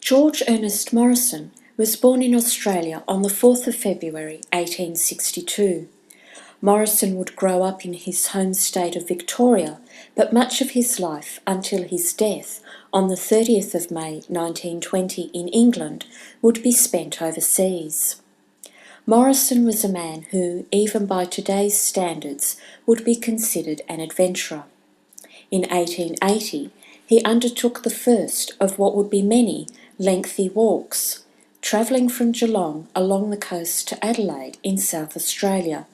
George Ernest Morrison was born in Australia on the 4th of February 1862. Morrison would grow up in his home state of Victoria, but much of his life until his death on the 30th of May 1920 in England would be spent overseas. Morrison was a man who, even by today's standards, would be considered an adventurer. In 1880, he undertook the first of what would be many lengthy walks, travelling from Geelong along the coast to Adelaide in South Australia,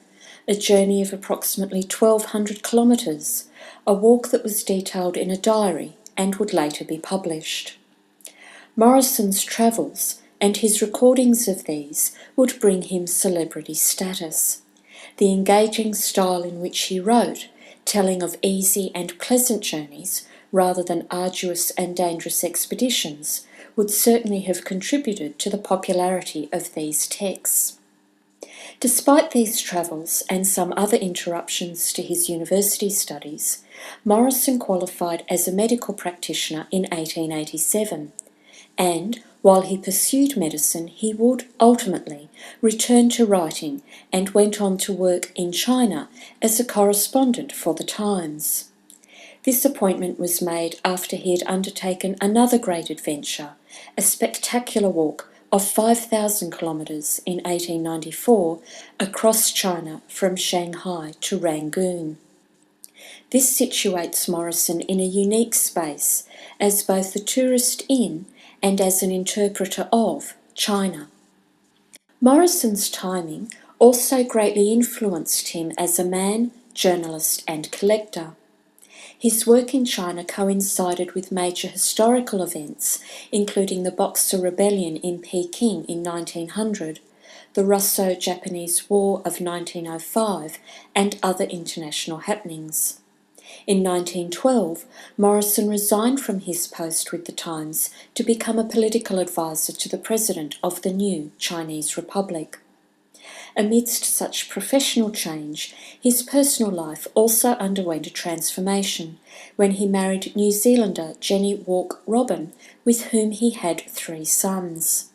a journey of approximately 1,200 kilometres, a walk that was detailed in a diary and would later be published. Morrison's travels and his recordings of these would bring him celebrity status. The engaging style in which he wrote, telling of easy and pleasant journeys rather than arduous and dangerous expeditions, would certainly have contributed to the popularity of these texts. Despite these travels and some other interruptions to his university studies, Morrison qualified as a medical practitioner in 1887, and while he pursued medicine, he would ultimately return to writing and went on to work in China as a correspondent for the Times. This appointment was made after he had undertaken another great adventure, a spectacular walk of 5,000 kilometres in 1894 across China from Shanghai to Rangoon. This situates Morrison in a unique space as both a tourist in and as an interpreter of China. Morrison's timing also greatly influenced him as a man, journalist and collector. His work in China coincided with major historical events, including the Boxer Rebellion in Peking in 1900, the Russo-Japanese War of 1905, and other international happenings. In 1912, Morrison resigned from his post with the Times to become a political advisor to the president of the new Chinese Republic. Amidst such professional change, his personal life also underwent a transformation when he married New Zealander Jenny Walk Robin, with whom he had 3 sons.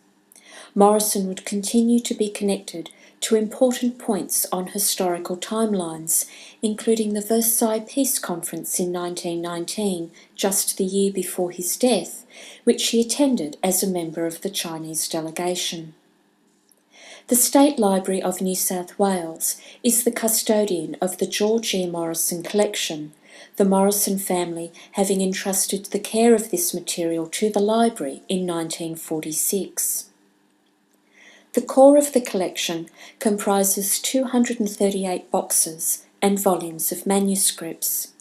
Morrison would continue to be connected to important points on historical timelines, including the Versailles Peace Conference in 1919, just the year before his death, which he attended as a member of the Chinese delegation. The State Library of New South Wales is the custodian of the George E. Morrison collection, the Morrison family having entrusted the care of this material to the library in 1946. The core of the collection comprises 238 boxes and volumes of manuscripts,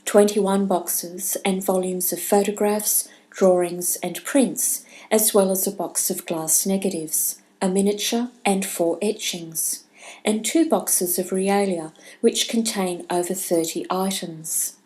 21 boxes and volumes of photographs, drawings and prints, as well as a box of glass negatives, a miniature and 4 etchings, and 2 boxes of realia which contain over 30 items.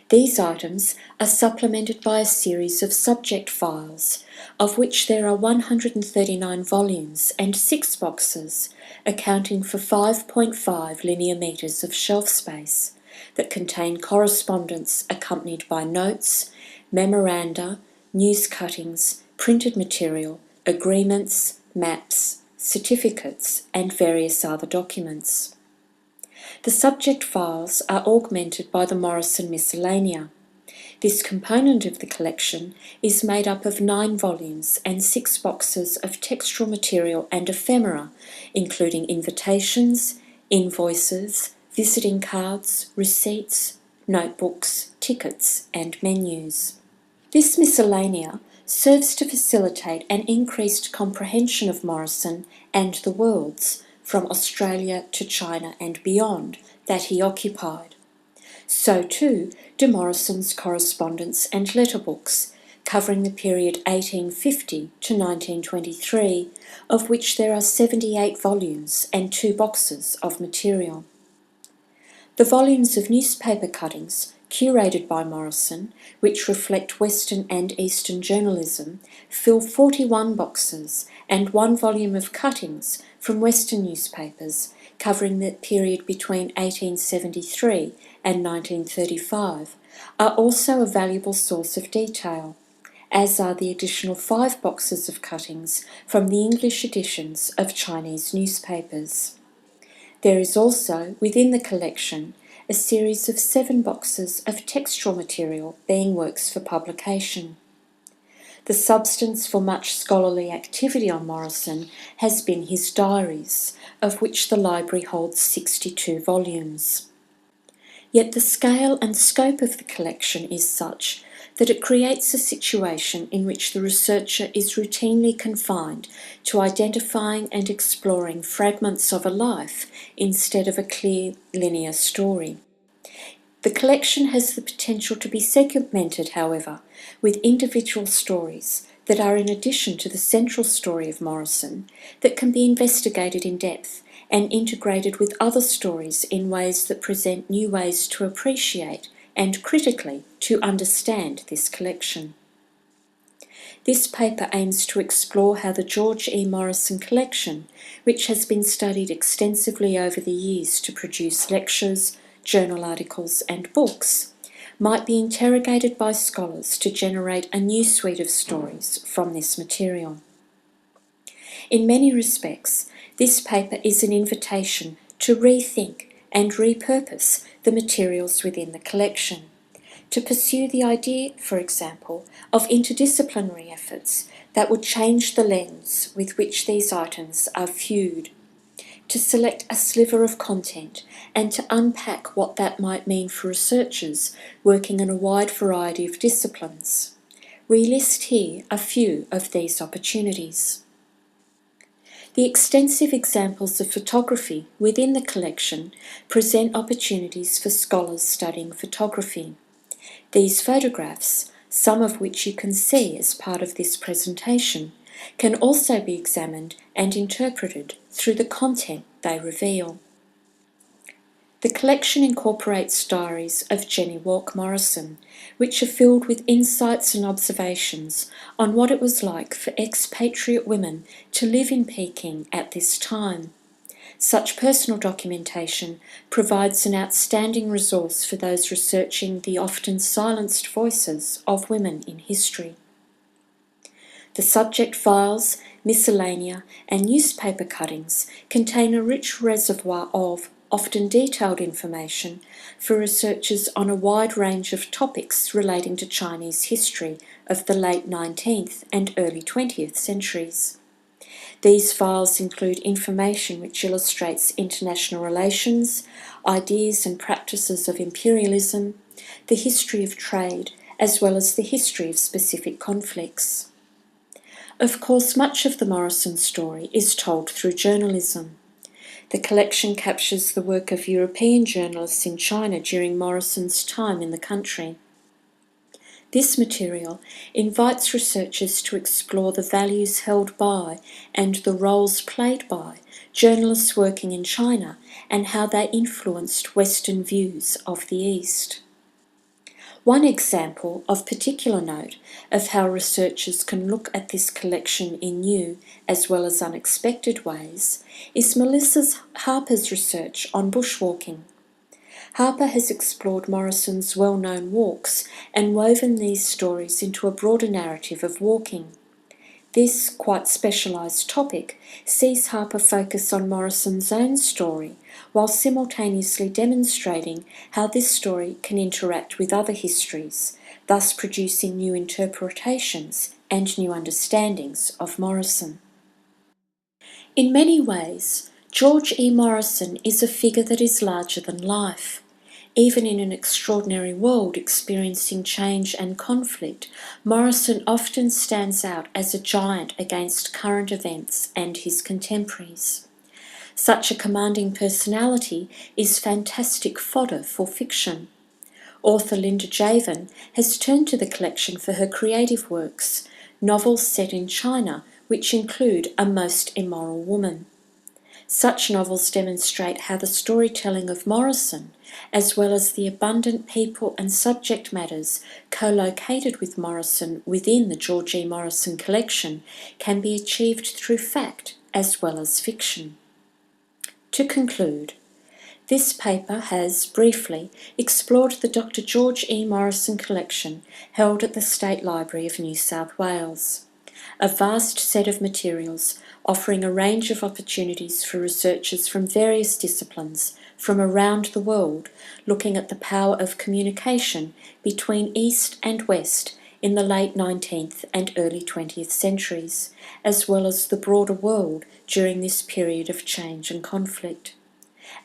These items are supplemented by a series of subject files, of which there are 139 volumes and 6 boxes, accounting for 5.5 linear metres of shelf space, that contain correspondence accompanied by notes, memoranda, news cuttings, printed material, agreements, maps, certificates, and various other documents. The subject files are augmented by the Morrison Miscellanea. This component of the collection is made up of 9 volumes and 6 boxes of textual material and ephemera, including invitations, invoices, visiting cards, receipts, notebooks, tickets, and menus. This miscellanea serves to facilitate an increased comprehension of Morrison and the worlds, from Australia to China and beyond, that he occupied. So too do Morrison's correspondence and letterbooks, covering the period 1850 to 1923, of which there are 78 volumes and 2 boxes of material. The volumes of newspaper cuttings, curated by Morrison, which reflect Western and Eastern journalism, fill 41 boxes, and 1 volume of cuttings from Western newspapers, covering the period between 1873 and 1935, are also a valuable source of detail, as are the additional 5 boxes of cuttings from the English editions of Chinese newspapers. There is also, within the collection, a series of 7 boxes of textual material being works for publication. The substance for much scholarly activity on Morrison has been his diaries, of which the library holds 62 volumes. Yet the scale and scope of the collection is such that it creates a situation in which the researcher is routinely confined to identifying and exploring fragments of a life instead of a clear linear story. The collection has the potential to be segmented, however, with individual stories that are in addition to the central story of Morrison that can be investigated in depth and integrated with other stories in ways that present new ways to appreciate and critically to understand this collection. This paper aims to explore how the George E. Morrison collection, which has been studied extensively over the years to produce lectures, journal articles and books, might be interrogated by scholars to generate a new suite of stories from this material. In many respects, this paper is an invitation to rethink and repurpose the materials within the collection, to pursue the idea, for example, of interdisciplinary efforts that would change the lens with which these items are viewed, to select a sliver of content and to unpack what that might mean for researchers working in a wide variety of disciplines. We list here a few of these opportunities. The extensive examples of photography within the collection present opportunities for scholars studying photography. These photographs, some of which you can see as part of this presentation, can also be examined and interpreted through the content they reveal. The collection incorporates diaries of Jenny Walk Morrison, which are filled with insights and observations on what it was like for expatriate women to live in Peking at this time. Such personal documentation provides an outstanding resource for those researching the often silenced voices of women in history. The subject files, miscellanea, and newspaper cuttings contain a rich reservoir of often detailed information for researchers on a wide range of topics relating to Chinese history of the late 19th and early 20th centuries. These files include information which illustrates international relations, ideas and practices of imperialism, the history of trade, as well as the history of specific conflicts. Of course, much of the Morrison story is told through journalism. The collection captures the work of European journalists in China during Morrison's time in the country. This material invites researchers to explore the values held by and the roles played by journalists working in China and how they influenced Western views of the East. One example of particular note of how researchers can look at this collection in new as well as unexpected ways is Melissa Harper's research on bushwalking. Harper has explored Morrison's well-known walks and woven these stories into a broader narrative of walking. This quite specialised topic sees Harper focus on Morrison's own story while simultaneously demonstrating how this story can interact with other histories, thus producing new interpretations and new understandings of Morrison. In many ways, George E. Morrison is a figure that is larger than life. Even in an extraordinary world experiencing change and conflict, Morrison often stands out as a giant against current events and his contemporaries. Such a commanding personality is fantastic fodder for fiction. Author Linda Javen has turned to the collection for her creative works, novels set in China which include A Most Immoral Woman. Such novels demonstrate how the storytelling of Morrison, as well as the abundant people and subject matters co-located with Morrison within the George E. Morrison collection, can be achieved through fact as well as fiction. To conclude, This paper has, briefly, explored the Dr. George E. Morrison collection held at the State Library of New South Wales. A vast set of materials offering a range of opportunities for researchers from various disciplines from around the world, looking at the power of communication between East and West in the late 19th and early 20th centuries, as well as the broader world during this period of change and conflict.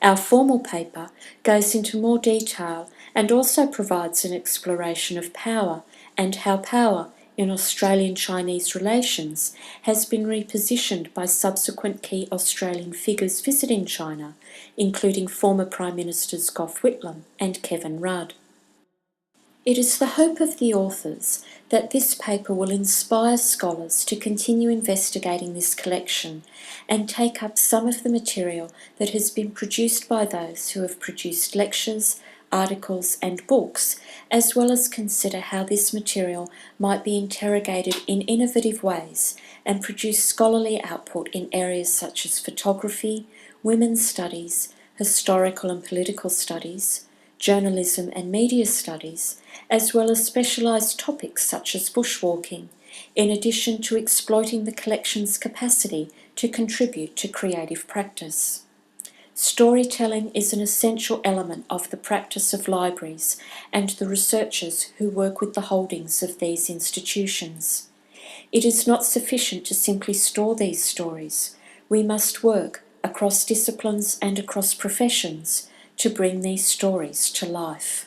Our formal paper goes into more detail and also provides an exploration of power and how power in Australian-Chinese relations has been repositioned by subsequent key Australian figures visiting China, including former Prime Ministers Gough Whitlam and Kevin Rudd. It is the hope of the authors that this paper will inspire scholars to continue investigating this collection and take up some of the material that has been produced by those who have produced lectures, articles and books, as well as consider how this material might be interrogated in innovative ways and produce scholarly output in areas such as photography, women's studies, historical and political studies, journalism and media studies, as well as specialised topics such as bushwalking, in addition to exploiting the collection's capacity to contribute to creative practice. Storytelling is an essential element of the practice of libraries and the researchers who work with the holdings of these institutions. It is not sufficient to simply store these stories. We must work across disciplines and across professions to bring these stories to life.